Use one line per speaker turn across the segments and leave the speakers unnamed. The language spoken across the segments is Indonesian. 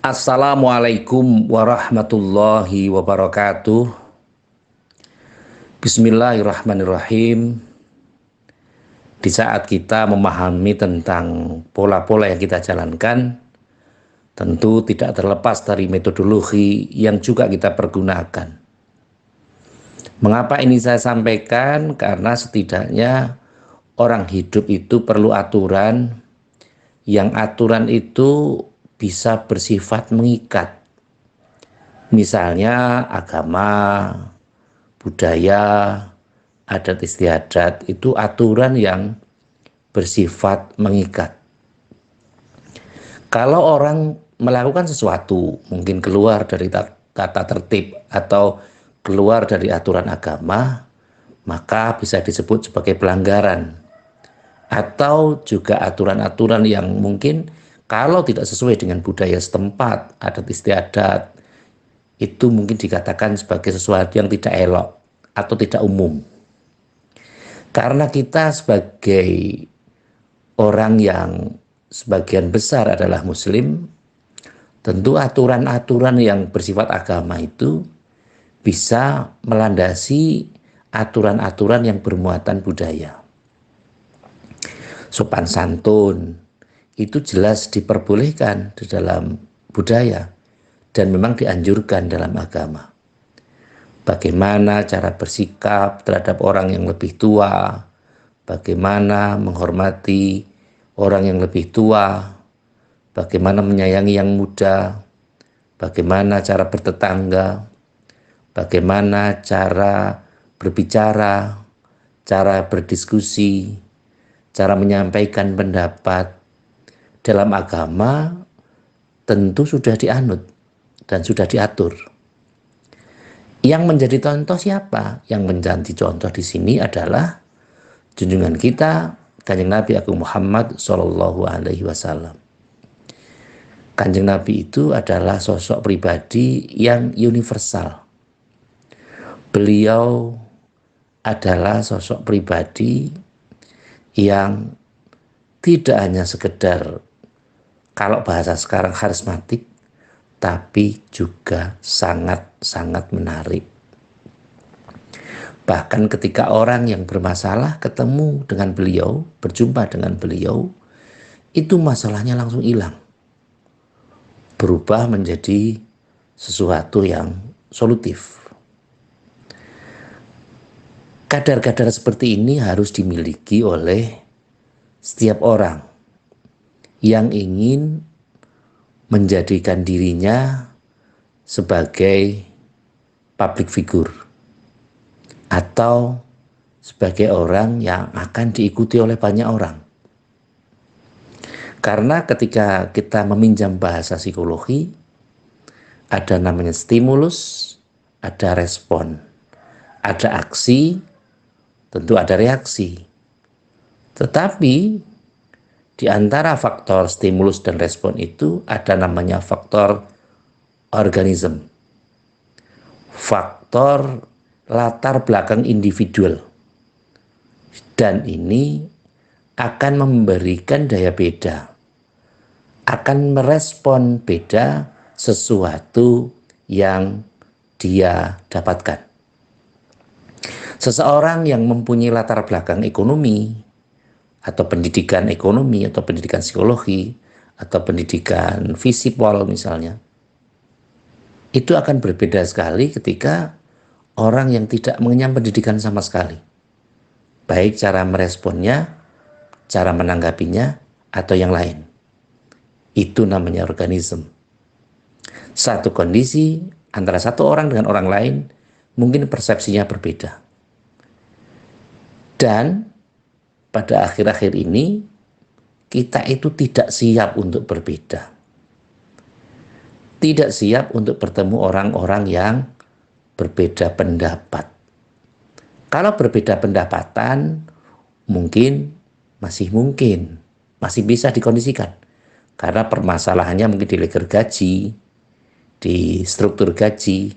Assalamualaikum warahmatullahi wabarakatuh. Bismillahirrahmanirrahim. Di saat kita memahami tentang pola-pola yang kita jalankan, tentu tidak terlepas dari metodologi yang juga kita pergunakan. Mengapa ini saya sampaikan? Karena setidaknya orang hidup itu perlu aturan, yang aturan itu bisa bersifat mengikat. Misalnya agama, budaya, adat istiadat itu aturan yang bersifat mengikat. Kalau orang melakukan sesuatu, mungkin keluar dari tata tertib atau keluar dari aturan agama, maka bisa disebut sebagai pelanggaran. Atau juga aturan-aturan yang mungkin kalau tidak sesuai dengan budaya setempat, adat istiadat, itu mungkin dikatakan sebagai sesuatu yang tidak elok atau tidak umum. Karena kita sebagai orang yang sebagian besar adalah muslim, tentu aturan-aturan yang bersifat agama itu bisa melandasi aturan-aturan yang bermuatan budaya. Sopan santun itu jelas diperbolehkan di dalam budaya dan memang dianjurkan dalam agama. Bagaimana cara bersikap terhadap orang yang lebih tua, bagaimana menghormati orang yang lebih tua, bagaimana menyayangi yang muda, bagaimana cara bertetangga, bagaimana cara berbicara, cara berdiskusi, cara menyampaikan pendapat dalam agama tentu sudah dianut dan sudah diatur. Yang menjadi contoh siapa? Yang menjadi contoh di sini adalah junjungan kita Kanjeng Nabi Agung Muhammad Shallallahu Alaihi Wasallam. Kanjeng Nabi itu adalah sosok pribadi yang universal. Beliau adalah sosok pribadi yang tidak hanya sekedar, kalau bahasa sekarang, karismatik, tapi juga sangat-sangat menarik. Bahkan ketika orang yang bermasalah ketemu dengan beliau, berjumpa dengan beliau, itu masalahnya langsung hilang. Berubah menjadi sesuatu yang solutif. Kadar-kadar seperti ini harus dimiliki oleh setiap orang yang ingin menjadikan dirinya sebagai public figure atau sebagai orang yang akan diikuti oleh banyak orang. Karena ketika kita meminjam bahasa psikologi, ada namanya stimulus, ada respon, ada aksi, tentu ada reaksi. Tetapi di antara faktor stimulus dan respon itu ada namanya faktor organisme, faktor latar belakang individual, dan ini akan memberikan daya beda, akan merespon beda sesuatu yang dia dapatkan. Seseorang yang mempunyai latar belakang ekonomi atau pendidikan ekonomi atau pendidikan psikologi atau pendidikan visipol misalnya, itu akan berbeda sekali ketika orang yang tidak mengenyam pendidikan sama sekali. Baik cara meresponnya, cara menanggapinya, atau yang lain. Itu namanya organisme. Satu kondisi antara satu orang dengan orang lain mungkin persepsinya berbeda. Dan pada akhir-akhir ini kita itu tidak siap untuk berbeda. Tidak siap untuk bertemu orang-orang yang berbeda pendapat. Kalau berbeda pendapatan mungkin masih bisa dikondisikan. Karena permasalahannya mungkin di leger gaji, di struktur gaji,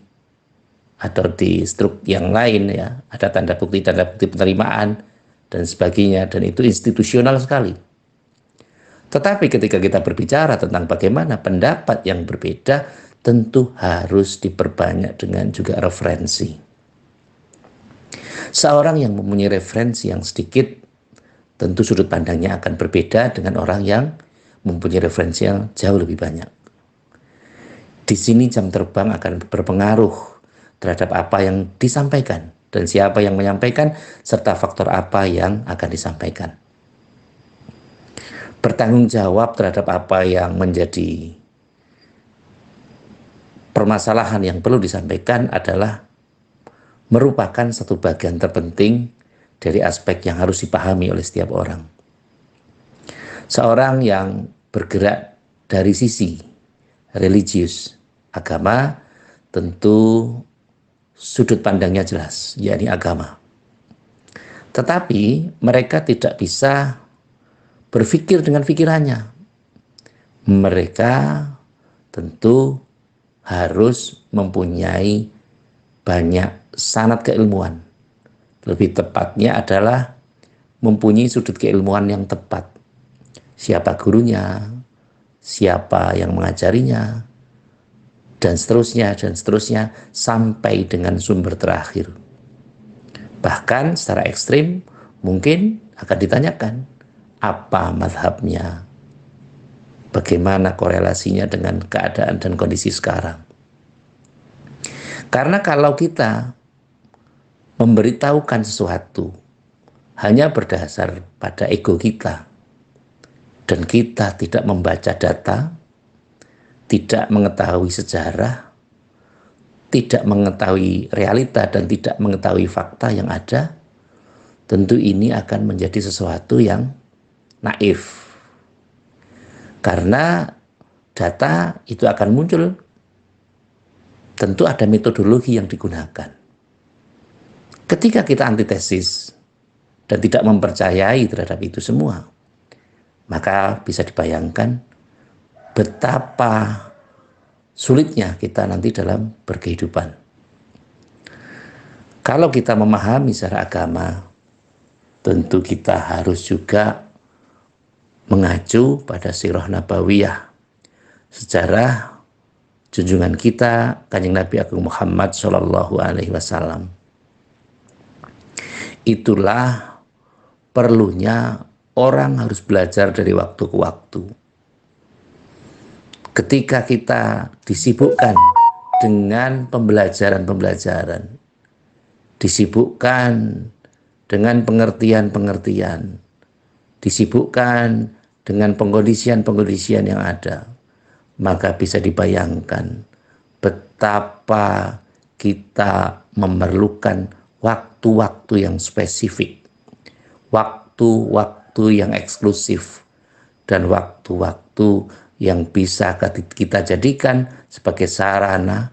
atau di struktur yang lain ya, ada tanda bukti penerimaan dan sebagainya, dan itu institusional sekali. Tetapi ketika kita berbicara tentang bagaimana pendapat yang berbeda, tentu harus diperbanyak dengan juga referensi. Seorang yang mempunyai referensi yang sedikit, tentu sudut pandangnya akan berbeda dengan orang yang mempunyai referensi yang jauh lebih banyak. Di sini jam terbang akan berpengaruh terhadap apa yang disampaikan dan siapa yang menyampaikan serta faktor apa yang akan disampaikan. Bertanggung jawab terhadap apa yang menjadi permasalahan yang perlu disampaikan adalah merupakan satu bagian terpenting dari aspek yang harus dipahami oleh setiap orang. Seorang yang bergerak dari sisi religius, agama, tentu sudut pandangnya jelas, yakni agama. Tetapi mereka tidak bisa berpikir dengan pikirannya. Mereka tentu harus mempunyai banyak sanad keilmuan. Lebih tepatnya adalah mempunyai sudut keilmuan yang tepat. Siapa gurunya, siapa yang mengajarinya, dan seterusnya, sampai dengan sumber terakhir. Bahkan secara ekstrim, mungkin akan ditanyakan, apa mazhabnya, bagaimana korelasinya dengan keadaan dan kondisi sekarang. Karena kalau kita memberitahukan sesuatu hanya berdasar pada ego kita, dan kita tidak membaca data, tidak mengetahui sejarah, tidak mengetahui realita, dan tidak mengetahui fakta yang ada, tentu ini akan menjadi sesuatu yang naif. Karena data itu akan muncul, tentu ada metodologi yang digunakan. Ketika kita antitesis dan tidak mempercayai terhadap itu semua, maka bisa dibayangkan betapa sulitnya kita nanti dalam berkehidupan. Kalau kita memahami secara agama, tentu kita harus juga mengacu pada sirah nabawiyah, sejarah junjungan kita Kanjeng Nabi Agung Muhammad SAW. Itulah perlunya orang harus belajar dari waktu ke waktu. Ketika kita disibukkan dengan pembelajaran, disibukkan dengan pengertian-pengertian, disibukkan dengan pengkondisian-pengkondisian yang ada, maka bisa dibayangkan betapa kita memerlukan waktu-waktu yang spesifik, waktu-waktu yang eksklusif, dan waktu-waktu yang bisa kita jadikan sebagai sarana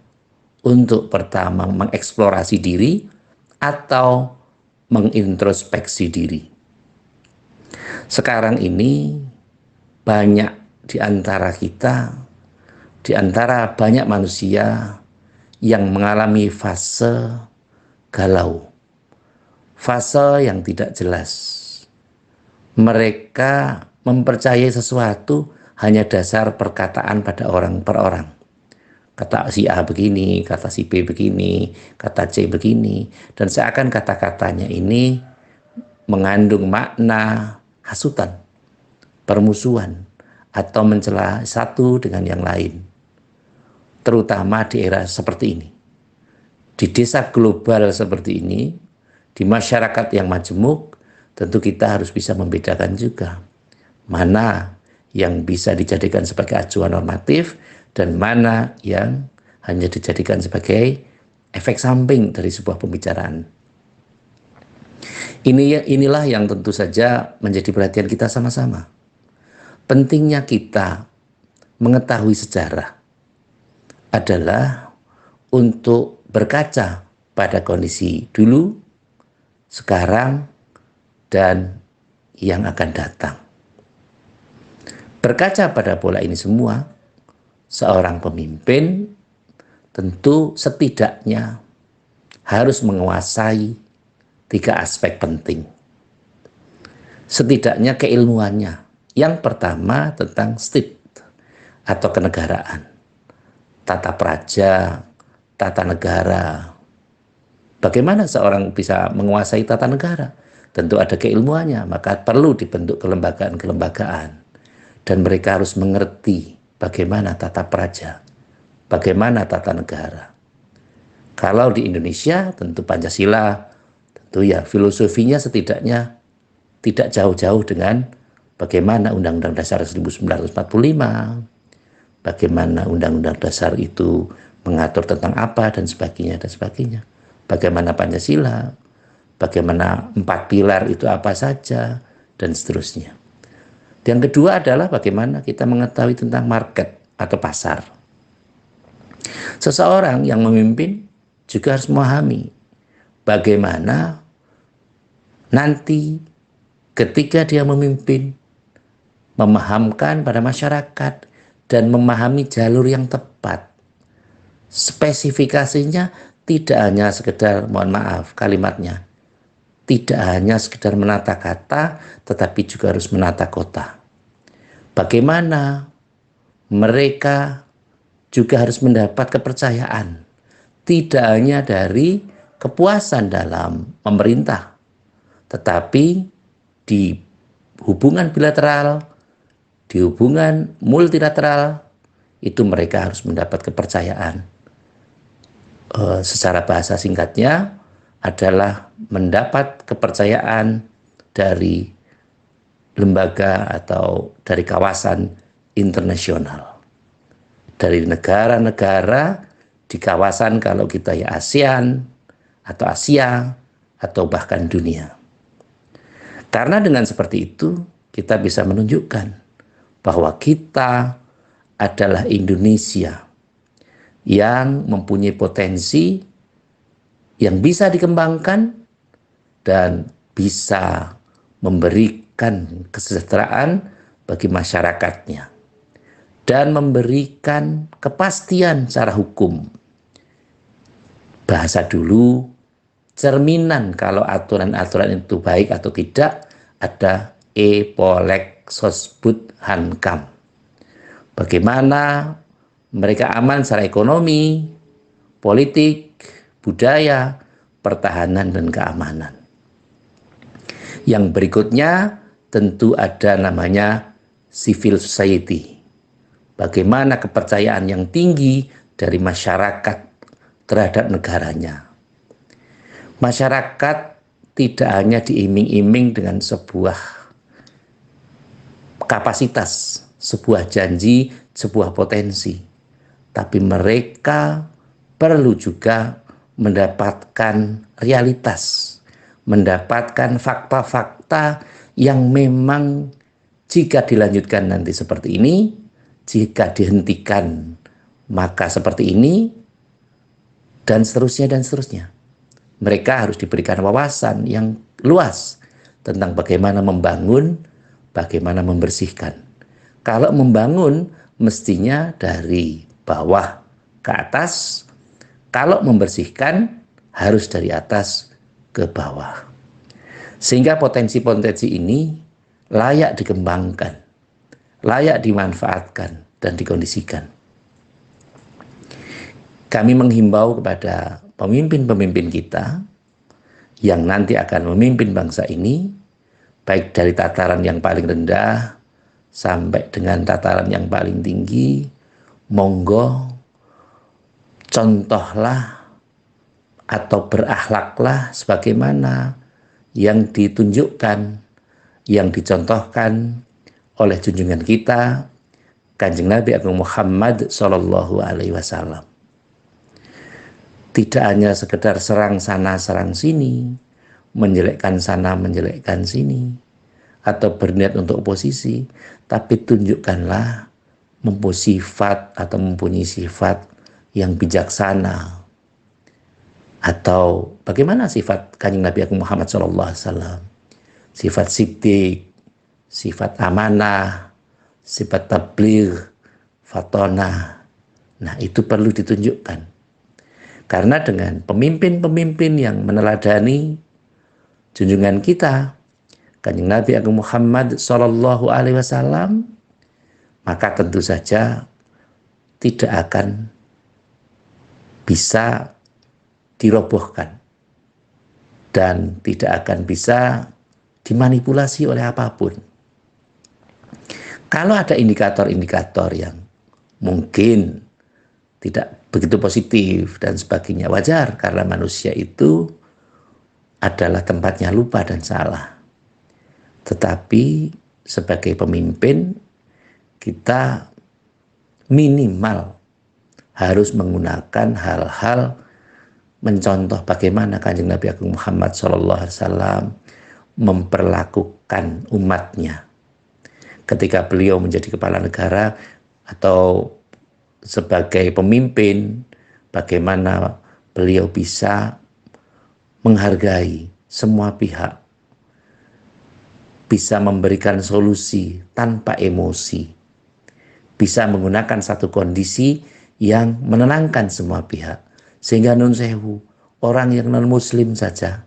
untuk pertama mengeksplorasi diri atau mengintrospeksi diri. Sekarang ini banyak di antara kita, di antara banyak manusia yang mengalami fase galau, fase yang tidak jelas. Mereka mempercayai sesuatu hanya dasar perkataan pada orang per orang. Kata si A begini, kata si B begini, kata C begini, dan seakan kata-katanya ini mengandung makna hasutan, permusuhan, atau mencela satu dengan yang lain. Terutama di era seperti ini. Di desa global seperti ini, di masyarakat yang majemuk, tentu kita harus bisa membedakan juga mana yang bisa dijadikan sebagai acuan normatif dan mana yang hanya dijadikan sebagai efek samping dari sebuah pembicaraan. Inilah yang tentu saja menjadi perhatian kita sama-sama. Pentingnya kita mengetahui sejarah adalah untuk berkaca pada kondisi dulu, sekarang, dan yang akan datang. Berkaca pada pola ini semua, seorang pemimpin tentu setidaknya harus menguasai 3 aspek penting. Setidaknya keilmuannya, Yang pertama tentang state atau kenegaraan, tata praja, tata negara. Bagaimana seorang bisa menguasai tata negara? Tentu ada keilmuannya, maka perlu dibentuk kelembagaan-kelembagaan. Dan mereka harus mengerti bagaimana tata praja, bagaimana tata negara. Kalau di Indonesia tentu Pancasila, tentu ya filosofinya setidaknya tidak jauh-jauh dengan bagaimana Undang-Undang Dasar 1945, bagaimana Undang-Undang Dasar itu mengatur tentang apa dan sebagainya dan sebagainya. Bagaimana Pancasila, bagaimana 4 pilar itu apa saja, dan seterusnya. Yang kedua adalah bagaimana kita mengetahui tentang market atau pasar. Seseorang yang memimpin juga harus memahami bagaimana nanti ketika dia memimpin, memahamkan pada masyarakat dan memahami jalur yang tepat. Spesifikasinya tidak hanya sekedar, mohon maaf kalimatnya, tidak hanya sekedar menata kata, tetapi juga harus menata kota. Bagaimana mereka juga harus mendapat kepercayaan, tidak hanya dari kepuasan dalam pemerintah, tetapi di hubungan bilateral, di hubungan multilateral, itu mereka harus mendapat kepercayaan. Secara bahasa singkatnya adalah mendapat kepercayaan dari lembaga atau dari kawasan internasional, dari negara-negara di kawasan, kalau kita ya ASEAN atau Asia atau bahkan dunia. Karena dengan seperti itu kita bisa menunjukkan bahwa kita adalah Indonesia yang mempunyai potensi yang bisa dikembangkan dan bisa memberikan kesejahteraan bagi masyarakatnya dan memberikan kepastian secara hukum. Bahasa dulu, cerminan kalau aturan-aturan itu baik atau tidak, ada Epolek Sosbud Hankam. Bagaimana mereka aman secara ekonomi, politik, budaya, pertahanan, dan keamanan. Yang berikutnya tentu ada namanya civil society. Bagaimana kepercayaan yang tinggi dari masyarakat terhadap negaranya. Masyarakat tidak hanya diiming-iming dengan sebuah kapasitas, sebuah janji, sebuah potensi, tapi mereka perlu juga mendapatkan realitas, mendapatkan fakta-fakta yang memang jika dilanjutkan nanti seperti ini, jika dihentikan maka seperti ini, dan seterusnya dan seterusnya. Mereka harus diberikan wawasan yang luas tentang bagaimana membangun, bagaimana membersihkan. Kalau membangun mestinya dari bawah ke atas, kalau membersihkan harus dari atas ke bawah. Sehingga potensi-potensi ini layak dikembangkan, layak dimanfaatkan dan dikondisikan. Kami menghimbau kepada pemimpin-pemimpin kita yang nanti akan memimpin bangsa ini, baik dari tataran yang paling rendah sampai dengan tataran yang paling tinggi, monggo contohlah atau berakhlaklah sebagaimana yang ditunjukkan, yang dicontohkan oleh junjungan kita, Kanjeng Nabi Agung Muhammad Sallallahu Alaihi Wasallam. Tidak hanya sekedar serang sana, serang sini, menjelekkan sana, menjelekkan sini, atau berniat untuk oposisi, tapi tunjukkanlah mempunyai sifat yang bijaksana. Atau bagaimana sifat Kanjeng Nabi Agung Muhammad SAW? Sifat siddiq, sifat amanah, sifat tabligh, fatonah. Nah, itu perlu ditunjukkan. Karena dengan pemimpin-pemimpin yang meneladani junjungan kita, Kanjeng Nabi Agung Muhammad Sallallahu Alaihi Wasallam, maka tentu saja tidak akan bisa dirobohkan dan tidak akan bisa dimanipulasi oleh apapun. Kalau ada indikator-indikator yang mungkin tidak begitu positif dan sebagainya, wajar karena manusia itu adalah tempatnya lupa dan salah. Tetapi sebagai pemimpin kita minimal harus menggunakan hal-hal mencontoh bagaimana Kanjeng Nabi Agung Muhammad SAW memperlakukan umatnya ketika beliau menjadi kepala negara atau sebagai pemimpin, bagaimana beliau bisa menghargai semua pihak, bisa memberikan solusi tanpa emosi, bisa menggunakan satu kondisi yang menenangkan semua pihak, sehingga nun sewu, orang yang non muslim saja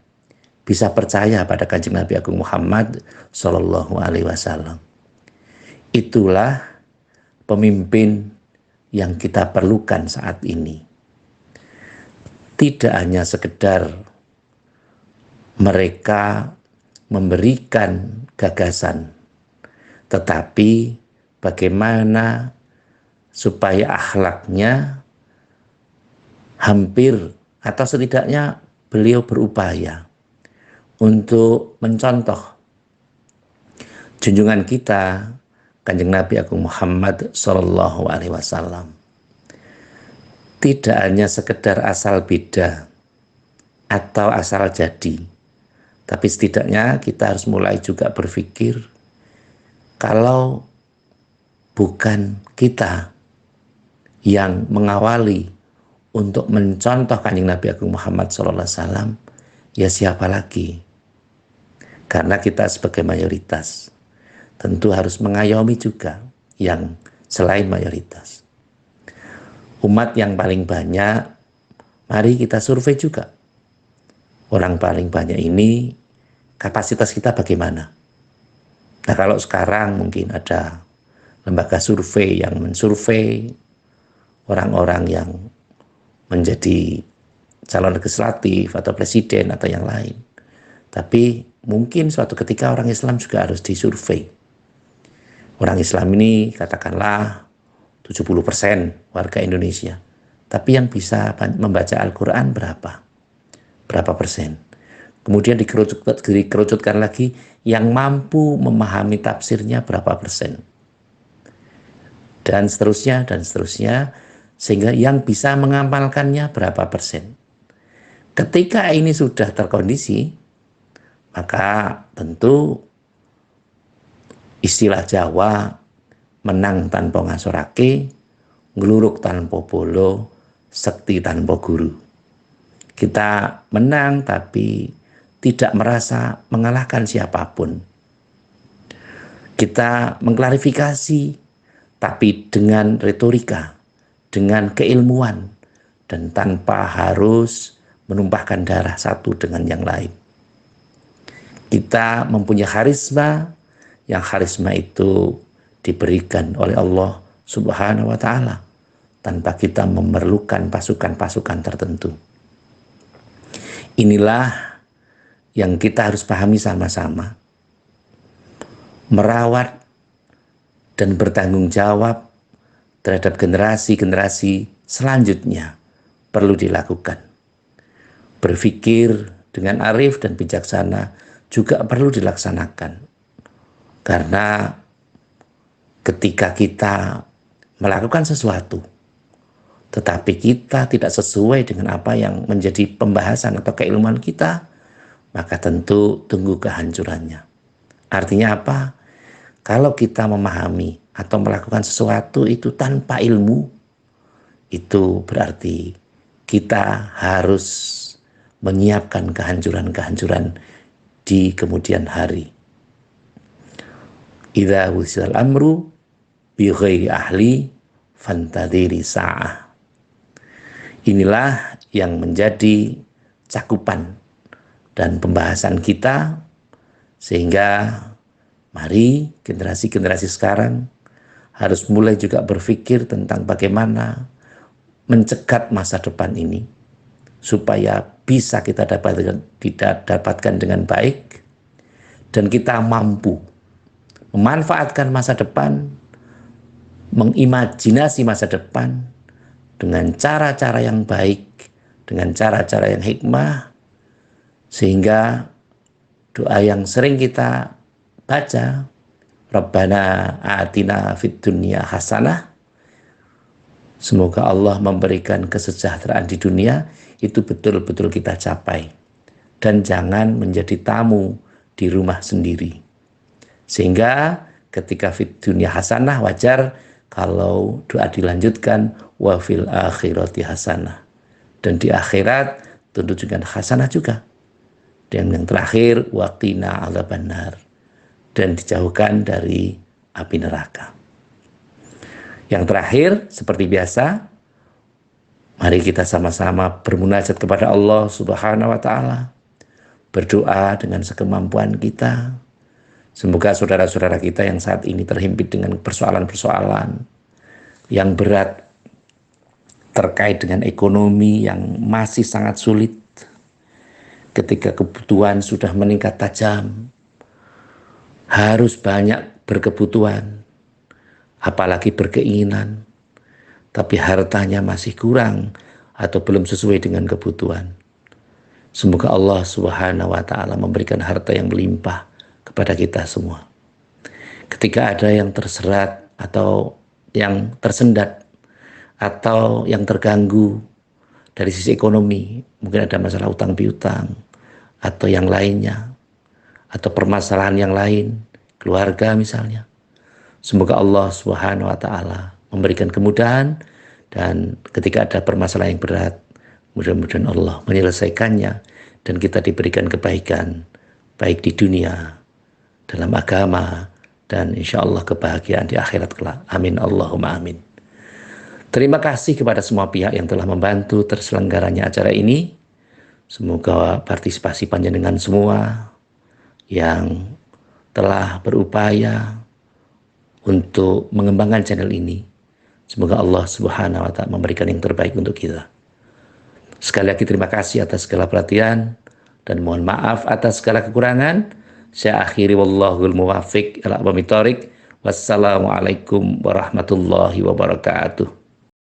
bisa percaya pada Kanjeng Nabi Agung Muhammad Sallallahu Alaihi Wasallam. Itulah pemimpin yang kita perlukan saat ini. Tidak hanya sekedar mereka memberikan gagasan, tetapi bagaimana supaya akhlaknya hampir atau setidaknya beliau berupaya untuk mencontoh junjungan kita Kanjeng Nabi Agung Muhammad Sallallahu Alaihi Wasallam. Tidak hanya sekedar asal beda atau asal jadi, tapi setidaknya kita harus mulai juga berpikir, kalau bukan kita yang mengawali untuk mencontoh Kanjeng Nabi Agung Muhammad SAW, ya siapa lagi? Karena kita sebagai mayoritas tentu harus mengayomi juga yang selain mayoritas. Umat yang paling banyak, mari kita survei juga. Orang paling banyak ini kapasitas kita bagaimana? Nah, kalau sekarang mungkin ada lembaga survei yang mensurvei orang-orang yang menjadi calon legislatif atau presiden atau yang lain. Tapi mungkin suatu ketika orang Islam juga harus disurvei. Orang Islam ini katakanlah 70% warga Indonesia. Tapi yang bisa membaca Al-Quran berapa? Berapa persen? Kemudian dikerucutkan lagi, yang mampu memahami tafsirnya berapa persen? Dan seterusnya, sehingga yang bisa mengamalkannya berapa persen? Ketika ini sudah terkondisi, maka tentu istilah Jawa, menang tanpa ngasorake, ngluruk tanpa bolo, sekti tanpa guru. Kita menang tapi tidak merasa mengalahkan siapapun. Kita mengklarifikasi tapi dengan retorika, dengan keilmuan, dan tanpa harus menumpahkan darah satu dengan yang lain. Kita mempunyai karisma, yang karisma itu diberikan oleh Allah Subhanahu wa Ta'ala tanpa kita memerlukan pasukan-pasukan tertentu. Inilah yang kita harus pahami sama-sama. Merawat dan bertanggung jawab terhadap generasi-generasi selanjutnya perlu dilakukan. Berpikir dengan arif dan bijaksana juga perlu dilaksanakan. Karena ketika kita melakukan sesuatu, tetapi kita tidak sesuai dengan apa yang menjadi pembahasan atau keilmuan kita, maka tentu tunggu kehancurannya. Artinya apa? Kalau kita memahami atau melakukan sesuatu itu tanpa ilmu, itu berarti kita harus menyiapkan kehancuran-kehancuran di kemudian hari. Idza wusal amru bi ghairi ahli fantadhiri sa'ah. Inilah yang menjadi cakupan dan pembahasan kita Sehingga mari generasi-generasi sekarang harus mulai juga berpikir tentang bagaimana mencegat masa depan ini supaya bisa kita dapatkan dengan baik dan kita mampu memanfaatkan masa depan, mengimajinasi masa depan dengan cara-cara yang baik, dengan cara-cara yang hikmah, sehingga doa yang sering kita baca, Rabbana atina fid dunya hasanah, semoga Allah memberikan kesejahteraan di dunia, itu betul-betul kita capai. Dan jangan menjadi tamu di rumah sendiri. Sehingga ketika fid dunya hasanah, wajar kalau doa dilanjutkan wa fil akhirati hasanah. Dan di akhirat tentu dengan hasanah juga. Dan yang terakhir waqina adzabannar, dan dijauhkan dari api neraka. Yang terakhir, seperti biasa, mari kita sama-sama bermunajat kepada Allah Subhanahu wa Ta'ala, berdoa dengan sekemampuan kita. Semoga saudara-saudara kita yang saat ini terhimpit dengan persoalan-persoalan yang berat terkait dengan ekonomi yang masih sangat sulit, ketika kebutuhan sudah meningkat tajam, harus banyak berkebutuhan, apalagi berkeinginan, tapi hartanya masih kurang atau belum sesuai dengan kebutuhan. Semoga Allah Subhanahu wa Ta'ala memberikan harta yang melimpah kepada kita semua. Ketika ada yang terserat atau yang tersendat atau yang terganggu dari sisi ekonomi, mungkin ada masalah utang piutang atau yang lainnya, atau permasalahan yang lain, keluarga misalnya, semoga Allah Subhanahu wa Ta'ala memberikan kemudahan, dan ketika ada permasalahan yang berat, mudah-mudahan Allah menyelesaikannya dan kita diberikan kebaikan baik di dunia, dalam agama, dan insya Allah kebahagiaan di akhirat kelak. Amin Allahumma amin. Terima kasih kepada semua pihak yang telah membantu terselenggaranya acara ini. Semoga partisipasi panjenengan semua yang telah berupaya untuk mengembangkan channel ini, semoga Allah Subhanahu wa Ta'ala memberikan yang terbaik untuk kita. Sekali lagi terima kasih atas segala perhatian dan mohon maaf atas segala kekurangan. Saya akhiri, wallahul muwaffiq ila aqwamit thoriq. Wassalamualaikum warahmatullahi wabarakatuh.